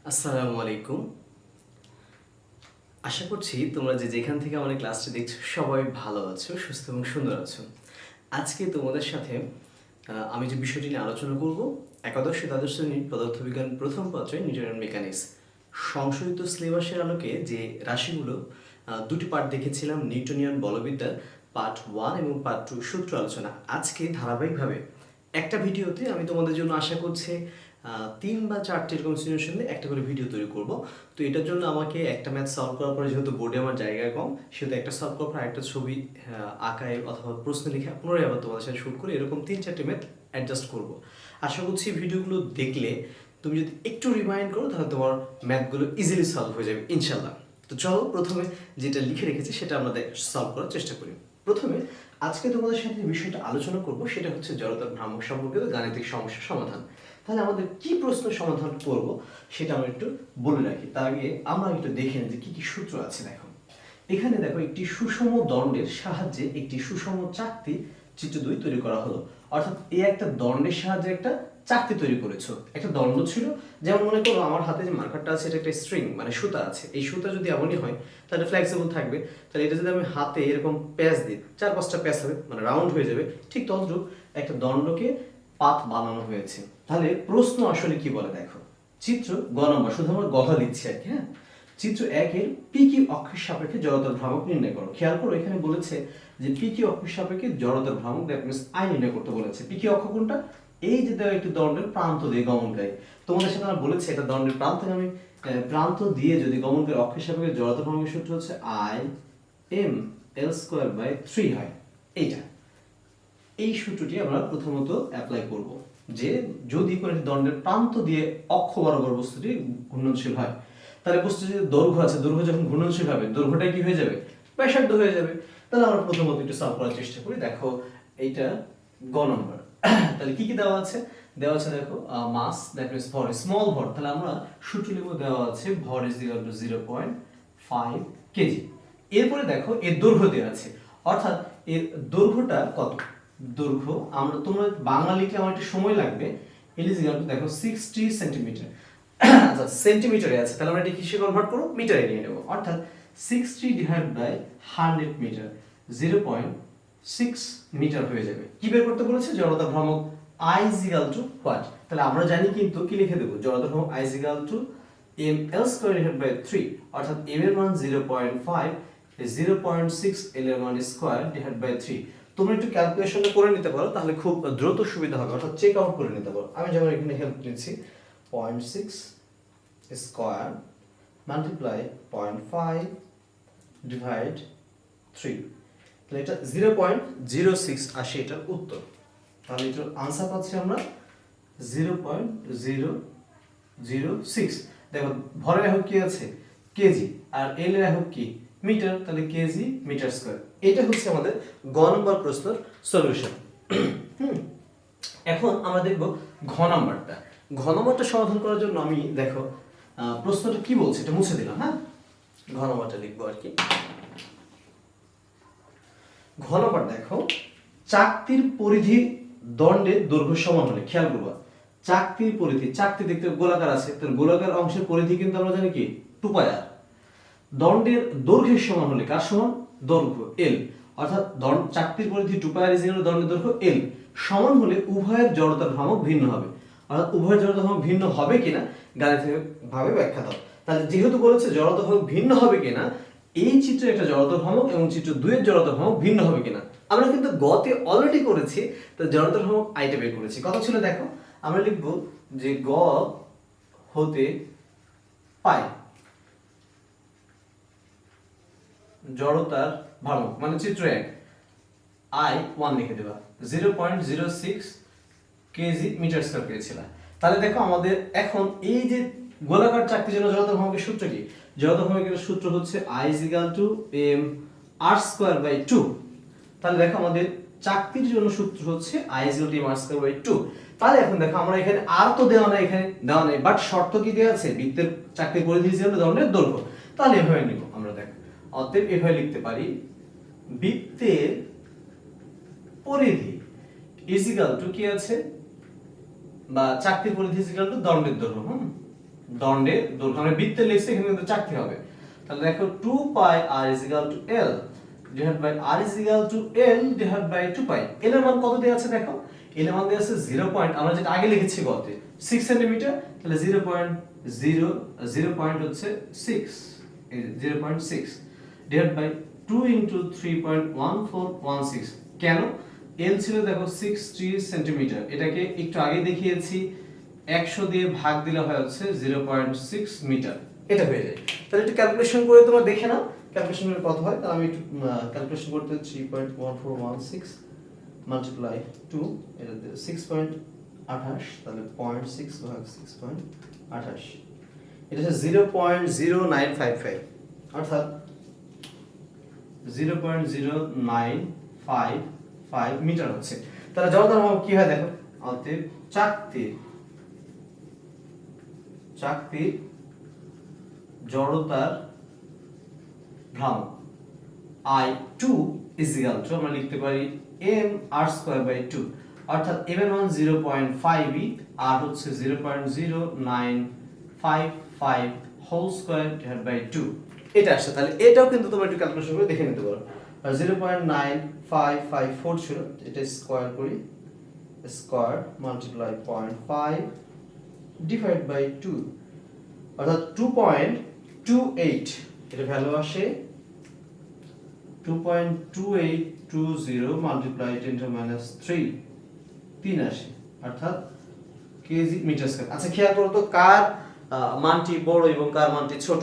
আসসালামু আলাইকুম। আশা করছি তোমরা যেখান থেকে আমার ক্লাসটি দেখছো সবাই ভালো আছো, সুস্থ এবং সুন্দর আছো। আজকে তোমাদের সাথে আমি যে বিষয়টি নিয়ে আলোচনা করব, একাদশ দ্বাদশ শ্রেণীর পদার্থবিজ্ঞান প্রথম পত্রে নিউটনের মেকানিক্স সংশোধিত সিলেবাসের আলোকে যে রাশিগুলো দুটি পার্ট দেখেছিলাম, নিউটনিয়ান বলবিদ্যার পার্ট 1 এবং পার্ট 2 সূত্র আলোচনা। আজকে ধারাবাহিকভাবে একটা ভিডিওতে আমি তোমাদের জন্য আশা করছি 3 বা 4টি এরকম সিচুয়েশন নিয়ে একটা করে ভিডিও তৈরি করব। তো এটার জন্য আমাকে একটা ম্যাথ সলভ করার পরে, যেহেতু বোর্ডে আমার জায়গা কম, সেহেতু একটা সলভ করার পর একটা ছবি আঁকায় অথবা প্রশ্ন লিখে পুনরায় আবার তোমাদের সাথে শুট করে এরকম 3-4টি ম্যাথ অ্যাডজাস্ট করব। আশা করছি ভিডিওগুলো দেখলে তুমি যদি একটু রিমাইন্ড করো তাহলে তোমার ম্যাথগুলো ইজিলি সলভ হয়ে যাবে ইনশাল্লাহ। তো চলো প্রথমে যেটা লিখে রেখেছি সেটা আমাদের সলভ করার চেষ্টা করি। প্রথমে আজকে তোমাদের সাথে যে বিষয়টা আলোচনা করব সেটা হচ্ছে জড়তার ভ্রামক সম্পর্কিত গাণিতিক সমস্যার সমাধান। তাহলে আমাদের কি প্রশ্ন সমাধান করব সেটা আমরা একটু বলে রাখি। তার আগে আমরা একটু দেখে নিই যে কি কি সূত্র আছে। দেখো এখানে দেখো একটি সুষম দণ্ডের সাহায্যে একটি সুষম চাকতি চিত্র 2 তৈরি করা হলো। অর্থাৎ এই একটা দণ্ডের সাহায্যে একটা চাকতি তৈরি করেছো। একটা দণ্ড ছিল, যেমন মনে করো আমার হাতে যে মার্কারটা আছে এটা একটা স্ট্রিং মানে সুতা আছে। এই সুতা যদি এমনই হয় তাহলে ফ্লেক্সিবল থাকবে। তাহলে এটা যদি আমি হাতে এরকম প্যাচ দিই, 4-5টা প্যাচ হবে, মানে রাউন্ড হয়ে যাবে। ঠিক তদ্রূপ একটা দণ্ডকে পাত বানানো হয়েছে। তাহলে প্রশ্ন আসলে কি বলে দেখো, চিত্র গ নম্বর, শুধু আমরা গঠা দিচ্ছি আর কি। হ্যাঁ, চিত্র 1-এর পি কিউ অক্ষের সাপেক্ষে জড়তার ভ্রামক নির্ণয় করো। খেয়াল করো এখানে বলেছে যে পি কিউ অক্ষের সাপেক্ষে জড়তার ভ্রামক, দ্যাট মিন্স আই নির্ণয় করতে বলেছে। পি কিউ অক্ষ কোনটা? এই যে দেওয়া একটি দণ্ডের প্রান্ত দিয়ে গমনকারী। তোমাদের সাথে আমরা বলেছি এটা দণ্ডের প্রান্তগামী, প্রান্ত দিয়ে যদি গমনকারী অক্ষের সাপেক্ষে জড়তার ভ্রামকের সূত্র হচ্ছে I M L square by 3 হয়। এইটা, এই সূত্রটি আমরা প্রথমত অ্যাপ্লাই করব যে যদি কোনো দণ্ডের প্রান্ত দিয়ে অক্ষ বরাবর বস্তুটি ঘূর্ণনশীল হয়, তাহলে বস্তু যদি দৈর্ঘ্য আছে, দৈর্ঘ্য যখন ঘূর্ণনশীল হবে দৈর্ঘ্যটা কি হয়ে যাবে? ব্যাসার্ধ হয়ে যাবে। তাহলে আমরা প্রথমত একটু সলভ করার চেষ্টা করি। দেখো এইটা গ নম্বর। তাহলে কি কি দেওয়া আছে? দেওয়া আছে দেখো মাস, দ্যাট মিন্স ভর, স্মল ভর। তাহলে আমরা সূত্র লিখব, দেওয়া আছে ভর ইজ ইকুয়াল টু 0.5 কেজি। এরপরে দেখো এর দৈর্ঘ্য দেওয়া আছে, অর্থাৎ এর দৈর্ঘ্যটা কত? দৈর্ঘ্য আমরা, তোমরা বাংলা লিখলে আমার একটু সময় লাগবে। এল ইজ ইকুয়াল টু দেখো 60 সেন্টিমিটার। আচ্ছা সেন্টিমিটারে আছে, তাহলে আমরা এটা কিসে কনভার্ট করব? মিটারে নিয়ে নেব। অর্থাৎ 60 ডিভাইড বাই 100 মিটার, 0.6 মিটার হয়ে যাবে। কি বের করতে বলেছে? জড়তা ভ্রামক I is equal to what? তাহলে আমরা জানি কিন্তু কি লিখে দেব, জড়তা ভ্রামক I is equal to m l square divided by 3, অর্থাৎ m এর মান 0.5, 0.6 l এর মান স্কয়ার ডিভাইড বাই 3। তোমরা একটু ক্যালকুলেশন করে নিতে পারো, তাহলে খুব দ্রুত সুবিধা হবে, অর্থাৎ চেক আউট করে নিতে পারো। আমি যেমন এখানে হেল্প নিচ্ছি, 0.6 স্কয়ার মাল্টিপ্লাই 0.5 ডিভাইড 3, তাহলে এটা 0.06 আসে এটার উত্তর। তাহলে এটার আনসার পাচ্ছি আমরা 0.006। দেখো ভরের একক কি আছে? কেজি, আর এল এর একক কি? মিটার। তাহলে কেজি মিটার স্কয়ার। এটা হচ্ছে আমাদের গ নম্বর প্রশ্নের সলিউশন। এখন আমরা দেখব ঘ নম্বরটা। ঘ নম্বরটা সমাধান করার জন্য আমি দেখো প্রশ্নটা কি বলছে এটা মুছে দিলাম। হ্যাঁ, ঘ নম্বরটা লিখবো আর কি। ঘ নম্বর দেখো, চাকতির পরিধি দণ্ডের দৈর্ঘ্য সমান হলে, খেয়াল করবা চাকতির পরিধি, চাকতি দেখতে গোলাকার আছে, তার গোলাকার অংশের পরিধি কিন্তু আমরা জানি কি 2πr। দণ্ডের দৈর্ঘ্যের সমান হলে, কার সমান? দৈর্ঘ্য এল, অর্থাৎ চাকতির পরিধি 2πr ইজ ইকুয়াল টু দণ্ডের দৈর্ঘ্য এল সমান হলে উভয়ের জড়তার ভ্রামক ভিন্ন হবে। অর্থাৎ উভয়ের জড়তার ভ্রামক ভিন্ন হবে কিনা গাণিতিকভাবে ব্যাখ্যা দাও। তাহলে যেহেতু বলেছে জড়তার ভ্রামক ভিন্ন হবে কিনা, এই চিত্রে একটা জড়তার ভ্রামক এবং চিত্র 2 এর জড়তার ভ্রামক ভিন্ন হবে কিনা আমরা কিন্তু গতে অলরেডি করেছি। তো জড়তার ভ্রামক আইটা বের করেছি। কথা ছিল দেখো, আমরা লিখব যে গ হতে পাই জড়তার ভ্রামক, মানে চিত্র 1 আই 1 লিখে দেবা, 0.06 কেজি মিটার স্কয়ার পেয়েছিলাম। তাহলে দেখো আমাদের এখন এই যে গোলাকার চাকতির জন্য জড়তার ভ্রামকের সূত্র কি? জড়তার ভ্রামকের সূত্র হচ্ছে I is equal to m r square by 2। তাহলে দেখো আমাদের চাকতির জন্য সূত্র হচ্ছে I is equal to m r square by 2। তাহলে এখন দেখো আমরা এখানে আর তো দেওয়া নাই, এখানে দেওয়া নাই, বাট শর্ত কি দেওয়া আছে? বৃত্তের চাকতির পরিধি হিসেবে দণ্ডের দৈর্ঘ্য। তাহলে এভাবে নিব আমরা। দেখো অতএব এভাবে লিখতে পারি, বৃত্তের পরিধি ইজ ইকুয়াল টু কি আছে, বা চাকতির পরিধি ইজ ইকুয়াল টু দণ্ডের দৈর্ঘ্য। দণ্ডের দৈর্ঘ্য, আমরা বৃত্তের লিখছি, এখানে কিন্তু চাকতি হবে। তাহলে দেখো 2 পাই r is equal to l divided by r is equal to l divided by 2 pi. l এর মান কত দেয়া আছে দেখো, l এর মান দেয়া আছে 0. আমরা যেটা আগে লিখেছি গতে 6 সেন্টিমিটার, তাহলে 0.0 হচ্ছে 6, এই 0.6 divided by 2 into 3.1416। কেন? l ছিল দেখো 60 সেন্টিমিটার, এটাকে একটু আগে দেখিয়েছি 100 দিয়ে ভাগ দিলে হয় হচ্ছে 0.6 মিটার, এটা হয়ে যায়। তাহলে একটু ক্যালকুলেশন করে তোমরা দেখে নাও ক্যালকুলেশন করে কত হয়। তাহলে আমি একটু ক্যালকুলেশন করতে 3.1416 মাল্টিপ্লাই 2, এটা 6.28, তাহলে 0.6 ভাগ 6.28, এটা হচ্ছে 0.0955, অর্থাৎ 0.0955 মিটার হচ্ছে। তাহলে জড়তার ভাব কি হয় দেখো, অতএব চাকতির জড়তার ভ্রামক I2 is equal to, আমরা লিখতে পারি mr²/2, অর্থাৎ m এর মান 0.5 আর হচ্ছে 0.0955 হোল স্কয়ার ডিভাইডেড বাই 2, এটা আসছে। তাহলে এটাও কিন্তু তোমরা একটু ক্যালকুলেশন করে দেখে নিতে পারো। আর 0.9554 ছিল, এটা স্কয়ার করি, স্কয়ার মাল্টিপ্লাই 0.5 ডিভাইড বাই 2, অর্থাৎ 2.28, এটা ভ্যালু আসে 2.2820 মাল্টিপ্লাই 10⁻³ আসে, অর্থাৎ কেজি মিটার স্কয়ার। আচ্ছা খেয়াল করো তো কার মানটি বড় এবং কার মানটি ছোট।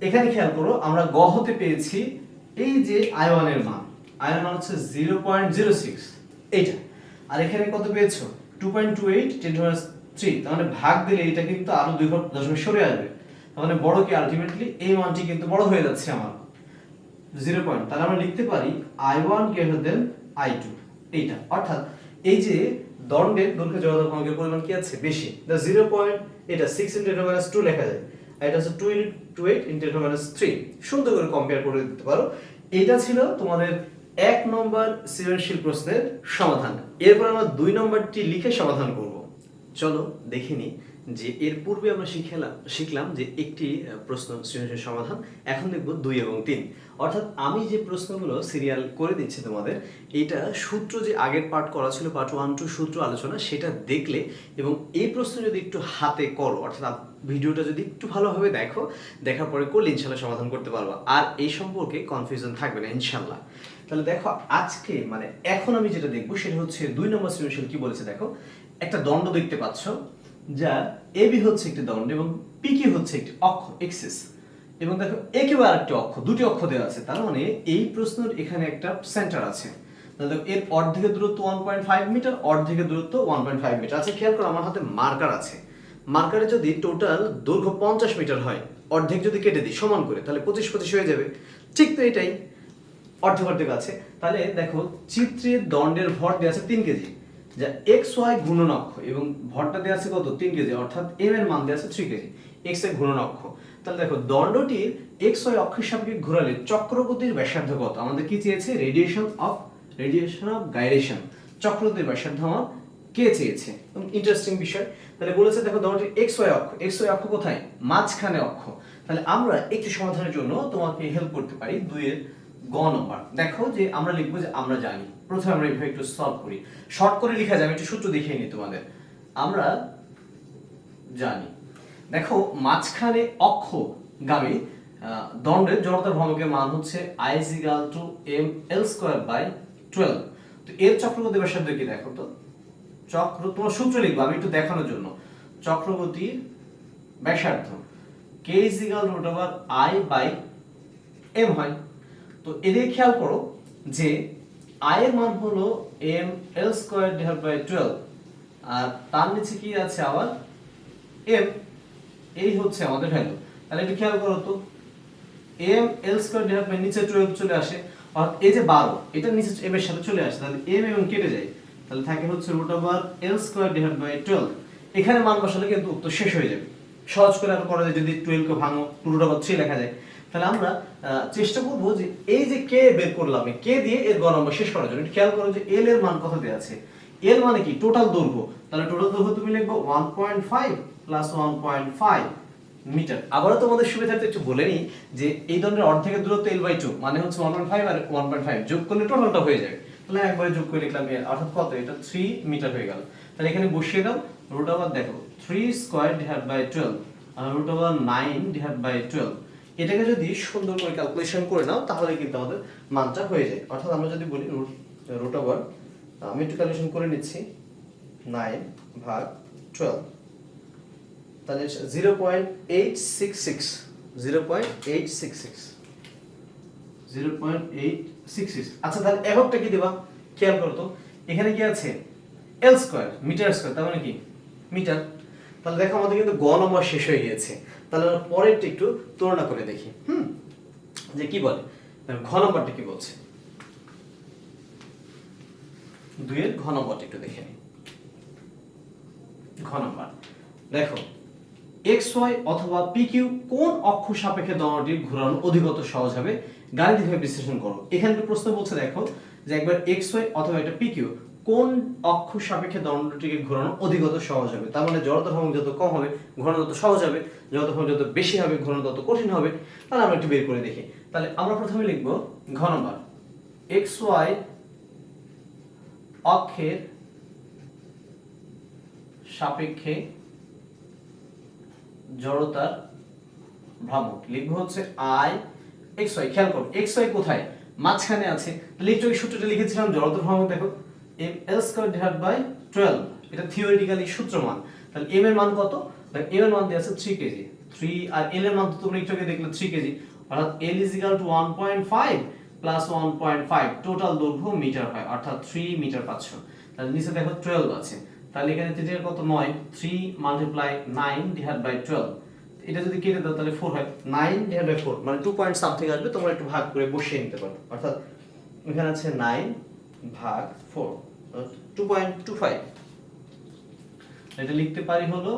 এখানে খেয়াল করো, আমরা গ হতে পেয়েছি এই যে I1 এর মান, I1 এর মান হচ্ছে 0.06 এইটা, আর এখানে কত পেয়েছো 2.28 10⁻³ তার মানে ভাগ দিলে এটা কিন্তু আরো 2 দশমিক সরে আসবে, তার মানে বড় কি আলটিমেটলি এই মানটি কিন্তু বড় হয়ে যাচ্ছে আমার 0 পয়েন্ট। তাহলে আমরা লিখতে পারি I1 greater than I2 এইটা, অর্থাৎ এই যে দণ্ডের দৈর্ঘ্য জড়তার ভ্রামকের পরিমাণ কি আছে বেশি, দা 0 পয়েন্ট, এটা 6 × 10⁻² লেখা যায়, আর এটা হচ্ছে 2.28 × 10⁻³ সুন্দর করে কম্পেয়ার করে দিতে পারো। এটা ছিল তোমাদের 1 নম্বর সৃজনশীল প্রশ্নের সমাধান। এরপর আমরা 2 নম্বরটি লিখে সমাধান করব। চলো দেখে নিই যে এর পূর্বে আমরা শিখলাম যে একটি প্রশ্ন সৃজনশীল সমাধান, এখন দেখব 2 এবং 3। অর্থাৎ আমি যে প্রশ্নগুলো সিরিয়াল করে দিচ্ছি তোমাদের, এটা সূত্র যে আগের পার্ট করা ছিল, পার্ট 1 2 সূত্র আলোচনা, সেটা দেখলে এবং এই প্রশ্ন যদি একটু হাতে করো, অর্থাৎ ভিডিওটা যদি একটু ভালোভাবে দেখো, দেখার পরে করলে ইনশাল্লাহ সমাধান করতে পারবা, আর এই সম্পর্কে কনফিউশন থাকবে না ইনশাল্লাহ। তাহলে দেখো আজকে মানে এখন আমি যেটা দেখবো সেটা হচ্ছে 2 নম্বর সৃজনশীল কি বলেছে দেখো, একটা দণ্ড দেখতে পাচ্ছ, যা এবি হচ্ছে একটি দণ্ড এবং পিকিউ হচ্ছে একটি অক্ষ এক্সিস, এবং দেখো একিউ আরেকটি অক্ষ, দুটি অক্ষ দেওয়া আছে, তার মানে এই প্রশ্নের এখানে একটা সেন্টার আছে। তাহলে দেখো এর অর্ধেকের দূরত্ব 1.5 মিটার, অর্ধেকের দূরত্ব 1.5 মিটার। আচ্ছা খেয়াল করো, আমার হাতে মার্কার আছে, মার্কারে যদি টোটাল দৈর্ঘ্য 50 মিটার হয়, অর্ধেক যদি কেটে দিই সমান করে, তাহলে 25-25 হয়ে যাবে। ঠিক তো এটাই, অর্ধেক আছে। তাহলে দেখো চিত্রের দণ্ডের ভর দেওয়া আছে 3 কেজি, যা xy ঘূর্ণন অক্ষ, এবং ভরটা দেওয়া আছে কত 3 কেজি, অর্থাৎ m এর মান দেওয়া আছে 3 কেজি, x এর ঘূর্ণন অক্ষ। তাহলে দেখো দণ্ডটির xy অক্ষের সাপেক্ষে ঘোরালে চক্রগতির ব্যাসার্ধ কত, আমাদের কি চেয়েছে রেডিয়েশন অফ গাইরেশন, চক্রগতির ব্যাসার্ধ আমার কে চেয়েছে, ইন্টারেস্টিং বিষয়। তাহলে বলেছে দেখো দণ্ডটির xy অক্ষ কোথায়, মাঝখানে অক্ষ। তাহলে আমরা একটি সমাধানের জন্য তোমাকে হেল্প করতে পারি 2 এর গ নম্বর। দেখো যে আমরা লিখবো যে আমরা জানি, প্রথমে আমরা এইভাবে একটু সলভ করি, শর্ট করে লেখা যাবে, একটু সূত্র দেখিয়ে নিই তোমাদের। আমরা জানি দেখো মাঝখানে অক্ষগামী দণ্ডের জড়তার ভ্রামকের মান হচ্ছে I is equal to ml²/12। তো এর চক্রগতি ব্যাসার্ধ কি দেখো তো, তোমার সূত্র লিখবো আমি একটু দেখানোর জন্য, চক্রগতির ব্যাসার্ধ k is equal to I/m হয়। তো এদিকে খেয়াল করো যে I এর মান হলো ml²/12, আর তার নিচে কি আছে আবার m, এই হচ্ছে আমাদের ভ্যালু। তাহলে একটু খেয়াল করো তো, ml² নিচে 12 চলে আসে, আর এই যে 12 এটা নিচে m এর সাথে চলে আসে, তাহলে m এবং কেটে যায়, তাহলে থাকে হচ্ছে √l²/12। এখানে মান বসালে কিন্তু উত্তর শেষ হয়ে যাবে। সহজ করে আরো করা যায়, যদি 12 কে ভাঙো √3 লেখা যায়। তাহলে আমরা চেষ্টা করবো যে এই যে কে বের করলাম, কে দিয়ে এর গ নম্বর শেষ করার জন্য। খেয়াল করো যে এল এর মান কত দেওয়া আছে, এল মানে কি টোটাল দৈর্ঘ্য, তাহলে টোটাল দৈর্ঘ্য তুমি লিখবো 1.5 প্লাস 1.5 মিটার। আবারও তোমাদের সুবিধার্থে একটু বলে নিই যে এই দণ্ডের অর্ধেকের দূরত্ব l/2 মানে হচ্ছে 1.5 আর 1.5 যোগ করলে টোটালটা হয়ে যাবে। তাহলে একবারে যোগ করে লিখলাম এর অর্থাৎ কত, এটা 3 মিটার হয়ে গেল। তাহলে এখানে বসিয়ে দাও, রুট ওভার দেখো 3 স্কয়ার ডিভাইড বাই 12 আর রুট ওভার 9 ডিভাইড বাই 12। এটাকে যদি সুন্দর করে ক্যালকুলেশন করে নাও তাহলে কিন্তু আমাদের মানটা হয়ে যায়। অর্থাৎ আমরা যদি বলি রুট ওভার, আমি একটু ক্যালকুলেশন করে নিচ্ছি, 9 ভাগ 12, তাহলে 0.866 0.866 0.866। আচ্ছা তাহলে এককটা কি দেবা, খেয়াল করো তো, এখানে কি আছে l স্কয়ার, মিটার স্কয়ার, তার মানে কি মিটার। তাহলে দেখো আমাদের কিন্তু গ নম্বর শেষ হয়ে গিয়েছে। তাহলে আমরা পরেরটা একটু তুলনা করে দেখি, যে কি বলে ঘ নম্বরটা কি বলছে, 2 এর ঘ নম্বরটা একটু দেখে নিই। ঘ নম্বর দেখো xy অথবা pq কোন অক্ষ সাপেক্ষে দণ্ডটি ঘোরানো অধিকতর সহজ হবে, গাণিতিকভাবে বিশ্লেষণ করো। এখানে একটা প্রশ্ন বলছে দেখো যে একবার xy অথবা একটা pq কোন অক্ষ সাপেক্ষে দণ্ডটিকে ঘোরানো অধিকতর সহজ হবে। তার মানে জড়তার ভ্রমণ যত কম হবে ঘোরানো তত সহজ হবে, জড়তার ভ্রমণ যত বেশি হবে ঘোরানো তত কঠিন হবে। তাহলে আমরা একটু বের করে দেখি। তাহলে আমরা প্রথমে লিখব ঘ নম্বর xy অক্ষের সাপেক্ষে জড়তার ভ্রামক লিখবো হচ্ছে i xy। খেয়াল করো xy কোথায়, মাঝখানে আছে। তাহলে একটু সূত্রটা লিখেছিলাম জড়তার ভ্রামক, দেখো m/l²/12, এটা থিওরিটিক্যালি সূত্র মান। তাহলে m এর মান কত, দেখো m এর মান দেয়া আছে 3 কেজি, 3 আর l এর মান তো তোমরা একটু আগে দেখলে 3 কেজি, অর্থাৎ l = 1.5 প্লাস 1.5 টোটাল দৈর্ঘ্য মিটার হয়, অর্থাৎ 3 মিটার পাচ্ছ। তাহলে নিচে দেখো 12 আছে, তাহলে এখানে 3 এর কত 9, 3 মাল্টিপ্লাই 9 ডিভাইড বাই 12, এটা যদি কেটে দাও তাহলে 4 হয়, 9 ডিভাইড বাই 4 মানে 2 পয়েন্ট সামথিং আসবে। তোমরা একটু ভাগ করে বসিয়ে নিতে পারো, অর্থাৎ এখানে আছে 9 ভাগ 4 2.25, এটা লিখতে পারি হলো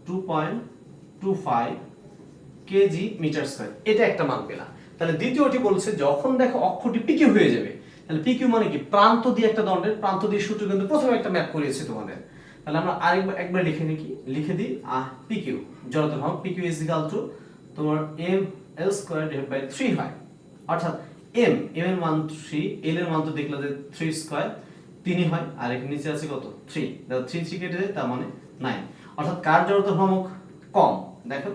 2.25 কেজি মিটার স্কয়ার। এটা একটা মান পেলাম। তাহলে দ্বিতীয়টি বলছে যখন দেখো অক্ষটি পিকিউ হয়ে যাবে, তাহলে পিকিউ মানে কি, প্রান্ত দিয়ে একটা দণ্ডের প্রান্ত দিয়ে সূত্র কিন্তু প্রথমে একটা ম্যাপ করিয়েছি তোমাদের। তাহলে আমরা একবার লিখে লিখে দিই পিকিউ জড়তার ভ্রামক পিকিউ = তোমার m/l²/3 হয়, অর্থাৎ m এর মান 3, l এর মান তো দেখলা যে 3 স্কয়ার 3 হয়, আর এর নিচে আছে কত 3, দেখো 3 3 কেটে যায়, তার মানে 9। অর্থাৎ কার জড়তার ভ্রামক কম, দেখো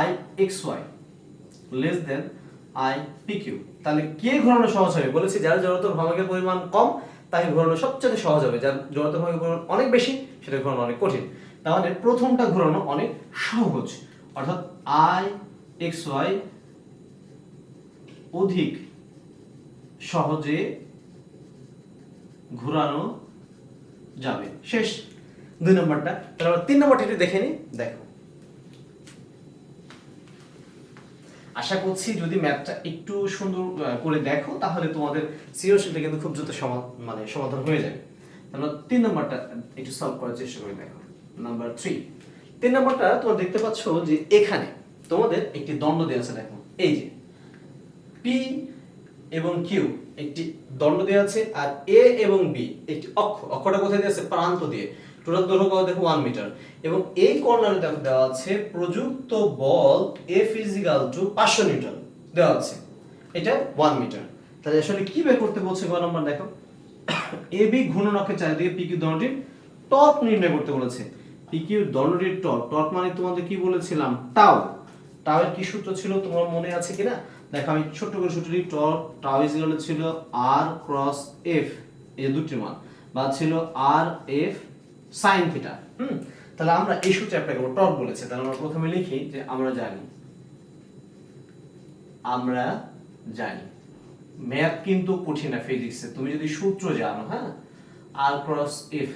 i xy less than i pq। তাহলে কে ঘোরানো সহজ হবে, বলেছি যার জড়তার ভ্রামকের পরিমাণ কম তাই ঘোরানো সবচেয়ে সহজ হবে, যার জড়তার ভ্রামকের পরিমাণ অনেক বেশি সেটা ঘোরানো অনেক কঠিন। তার মানে প্রথমটা ঘোরানো অনেক সহজ, অর্থাৎ i xy অধিক সহজে ঘোরানো যাবে। শেষ 2 নম্বরটা। তাহলে 3 নম্বরটা একটু দেখে নিই। দেখো আশা করছি যদি ম্যাথটা একটু সুন্দর করে দেখো তাহলে তোমাদের সৃজনশীলটা কিন্তু খুব দ্রুত সমাধান হয়ে যাবে। তাহলে 3 নম্বরটা একটু সলভ করার চেষ্টা করে দেখো। নাম্বার 3 নম্বরটা তোমরা দেখতে পাচ্ছ যে এখানে তোমাদের একটি দণ্ড দেওয়া আছে, দেখো এই যে P এবং Q একটি দণ্ড দেওয়া আছে, আর A এবং B একটি অক্ষটা কোথায় দেওয়া আছে, প্রান্ত দিয়ে। টোটাল দৈর্ঘ্য দেখো 1 মিটার, এবং এই কর্নারে দেখো দেওয়া আছে প্রযুক্ত বল F = 500 নিউটন দেওয়া আছে, এটা 1 মিটার। তাহলে আসলে কি বের করতে বলছে গ নম্বর, দেখো AB ঘূর্ণনকের চারিদিকে PQ দণ্ডটির টর্ক নির্ণয় করতে বলেছে। PQ দণ্ডটির টর্ক মানে তোমাদের কি বলেছিলাম, টাউ। টাউ এর কি সূত্র ছিল তোমার মনে আছে কিনা, দেখো আমি ছোট করে সূত্রটি টাউ ছিল R ক্রস F, এই যে দুটি মান, বা ছিল R F sin থিটা। তাহলে আমরা এই সূত্রে অ্যাপ্লাই করব, টর্ক বলেছে। তাহলে আমরা প্রথমে লিখি যে আমরা জানি ম্যাথ কিন্তু কঠিন না ফিজিক্সে, তুমি যদি সূত্র জানো, হ্যাঁ, R ক্রস F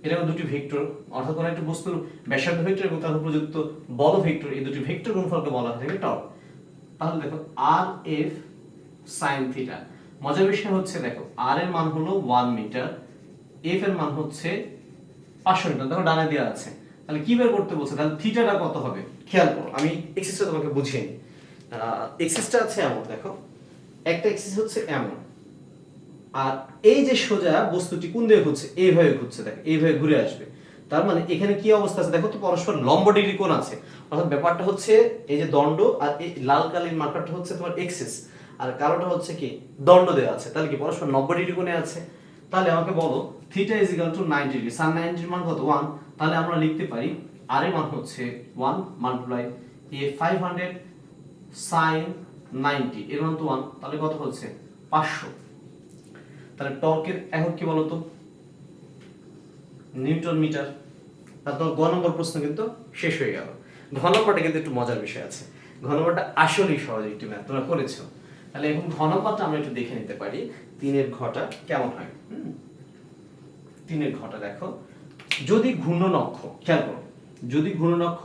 এটা দুটি ভেক্টর, অর্থাৎ কোন একটা বস্তুর ব্যাসার্ধ ভেক্টর এবং তার প্রযুক্ত বল ভেক্টর, এই দুটি ভেক্টর গুণফলকে বলা হয় টর্ক। তাহলে দেখো R F sin থিটা। মজার বিষয় হচ্ছে দেখো R এর মান হলো 1 মিটার, F এর মান হচ্ছে 500 নিউটন, দেখো ডানে দেওয়া আছে। তাহলে কি বের করতে বলছে, তাহলে থিটাটা কত হবে খেয়াল করো, আমি এক্সিসটা তোমাকে বুঝিয়ে নিই। এক্সিসটা আছে এমন, দেখো একটা এক্সিস হচ্ছে এমন, আর এই যে সোজা বস্তুটি কোন দিকে ঘুরছে, এইভাবে ঘুরছে, দেখো এইভাবে ঘুরে আসবে। তার মানে এখানে কি অবস্থা আছে দেখো তো, পরস্পর লম্ব ডিগ্রি কোণ আছে, অর্থাৎ ব্যাপারটা হচ্ছে এই যে দণ্ড, আর এই লাল কালির মার্কারটা হচ্ছে তোমার এক্সিস, আর কালোটা হচ্ছে কি দণ্ড দেওয়া আছে, তাহলে কি পরস্পর 90 ডিগ্রি কোণে আছে। তাহলে আমাকে বলো theta is equal to 90 degree, sin 90 এর মান কত 1, তাহলে আমরা লিখতে পারি r এর মান হচ্ছে 1 মাল্টিপ্লাই এ 500 sin 90 এর মান তো 1, তাহলে কত হচ্ছে 500। তাহলে টর্কের একক কি বলতো, নিউটন মিটার। তারপর গ নম্বর প্রশ্ন কিন্তু শেষ হয়ে গেল। ঘ নম্বরটা কিন্তু একটু মজার বিষয় আছে, ঘ নম্বরটা আসলেই সহজ একটু ম্যাথ, তোমরা করেছো। তাহলে এখন ঘ নম্বরটা আমরা একটু দেখে নিতে পারি 3 এর ঘটা কেমন হয়। 3 এর ঘটা দেখো, যদি ঘূর্ণনক্ষ, খেয়াল করো, যদি ঘূর্ণনক্ষ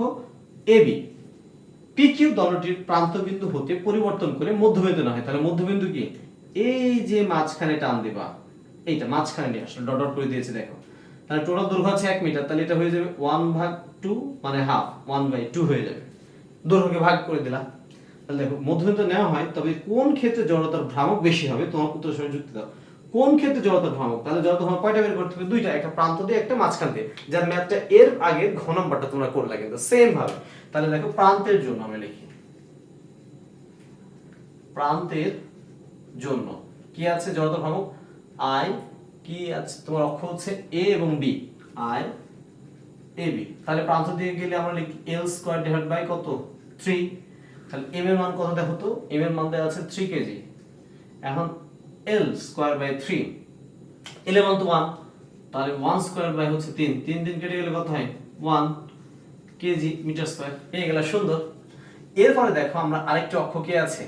এবি PQ দণ্ডটির প্রান্তবিন্দু হতে পরিবর্তন করে মধ্যবিন্দু না হয়, তাহলে মধ্যবিন্দু কি এই যে মাঝখানে টান দিবা, এইটা মাঝখানে নিয়ে আসলে ডট ডট করে দিয়েছে দেখো। তাহলে টোটাল দৈর্ঘ্য আছে 1 মিটার, তাহলে এটা হয়ে যাবে 1/2 মানে হাফ, 1/2 হয়ে যাবে, দৈর্ঘ্যকে ভাগ করে দিলাম। তাহলে দেখো মধ্যবিন্দু নেওয়া হয়, তবে কোন ক্ষেত্রে জড়তার ভ্রামক বেশি হবে, তোমার উত্তর সঙ্গে যুক্তি দাও। কোন ক্ষেত্রে জড়তার ভ্রামক, তাহলে জড়তার ভ্রামক কয়টা বের করতে হবে, দুইটা, একটা প্রান্ত দিয়ে একটা মাঝখান দিয়ে, যার ম্যাথটা এর আগে ঘ নম্বরটা তোমরা করলে কিন্তু সেম ভাবে। তাহলে দেখো প্রান্তের জন্য আমি লিখি, প্রান্তের জন্য কি আছে জড়তার ভ্রামক আই, কি আছে তোমার অক্ষ হচ্ছে এ এবং বি, আই এ বি। তাহলে প্রান্ত দিয়ে গেলে আমরা লিখি l স্কয়ার ডিভাইড বাই কত 3। তাহলে m এর মান কত দেখো তো, m এর মান দেওয়া আছে 3 কেজি, এখন l স্কয়ার বাই 3, l এর মান তো 1, তাহলে 1 স্কয়ার বাই হচ্ছে 3, 3 দিন কেটে গেলে কত হয় 1 কেজি মিটার স্কয়ার, পেয়ে গেল সুন্দর। এরপরে দেখো আমরা আরেকটা অক্ষ কি আছে,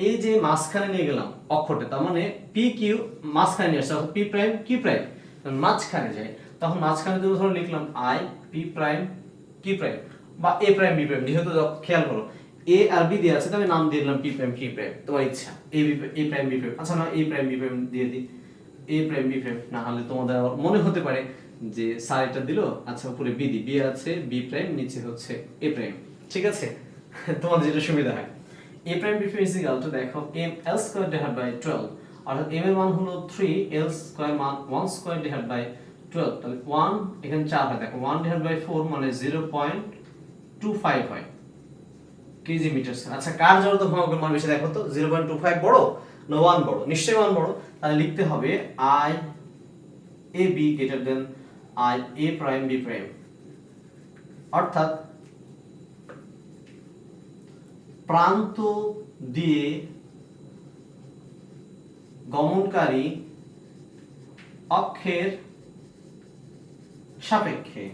এই যে মাঝখানে নিয়ে গেলাম অক্ষটা, তার মানে পি কিউ মাঝখানে নিয়ে আসছে, অর্থাৎ পি প্রাইম কিউ প্রাইম মাঝখানে যায়, তখন মাঝখানে যদি ধরো লিখলাম I P prime Q prime বা এ প্রাইম বি প্রাইম, যেহেতু খেয়াল করো এ আর বি দিয়ে আছে, তবে নাম দিয়ে দিলাম পি প্রাইম কিউ প্রাইম, তোমার ইচ্ছা A B A prime B prime, আচ্ছা না এ প্রাইম বি প্রাইম দিয়ে দিই, এ প্রাইম বি প্রাইম, না হলে তোমাদের মনে হতে পারে যে স্যার এটা দিল, আচ্ছা উপরে বি দি, বি আছে বি প্রাইম, নিচে হচ্ছে এ প্রাইম, ঠিক আছে তোমাদের যেটা সুবিধা হয়। a prime b prime is equal to দেখো m l square divided by 12, অর্থাৎ m এর মান হলো 3, l স্কয়ার মান 1 স্কয়ার divided by 12, তাহলে 1 এখানে 4 হয় দেখো 1 divided by 4 মানে 0.25 হয় কেজি মিটার স্কয়ার। আচ্ছা কার জড়তা ভগ্নাংশের মান বেশি দেখো তো, 0.25 বড় না 1 বড়, নিশ্চয়ই 1 বড়, তাহলে লিখতে হবে i a b greater than i a prime b prime, অর্থাৎ প্রান্ত দিয়ে গমনকারী অক্ষের সাপেক্ষে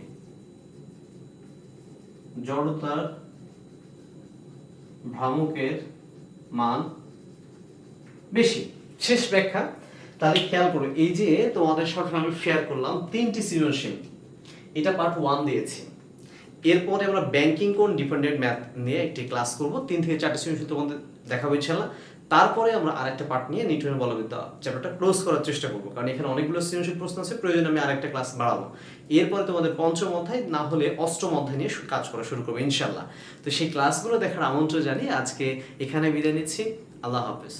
জড়তার ভ্রামকের মান বেশি। শেষ ব্যাখ্যা। তাহলে খেয়াল করো, এই যে তোমাদের সাথে আমি শেয়ার করলাম 3টি সৃজনশীল, এটা পার্ট 1 দিয়েছি। এরপরে আমরা ব্যাংকিং কোন ডিপেন্ডেন্ট ম্যাথ নিয়ে একটি ক্লাস করব, 3 থেকে 4টি সৃজনশীল তোমাদের দেখাবো ইনশাআল্লাহ। তারপরে আমরা আরেকটা পার্ট নিয়ে নিউটনের বলবিদ্যা চ্যাপ্টারটা ক্লোজ করার চেষ্টা করব, কারণ এখানে অনেকগুলো সৃজনশীল প্রশ্ন আছে, প্রয়োজন আমি আরেকটা ক্লাস বাড়াবো। এরপরে তোমাদের পঞ্চম অধ্যায় না হলে অষ্টম অধ্যায় নিয়ে কাজ করা শুরু করবো ইনশাআল্লাহ। তো সেই ক্লাসগুলো দেখার আমন্ত্রণ জানিয়ে আজকে এখানে বিদায় নিচ্ছি। আল্লাহ হাফেজ।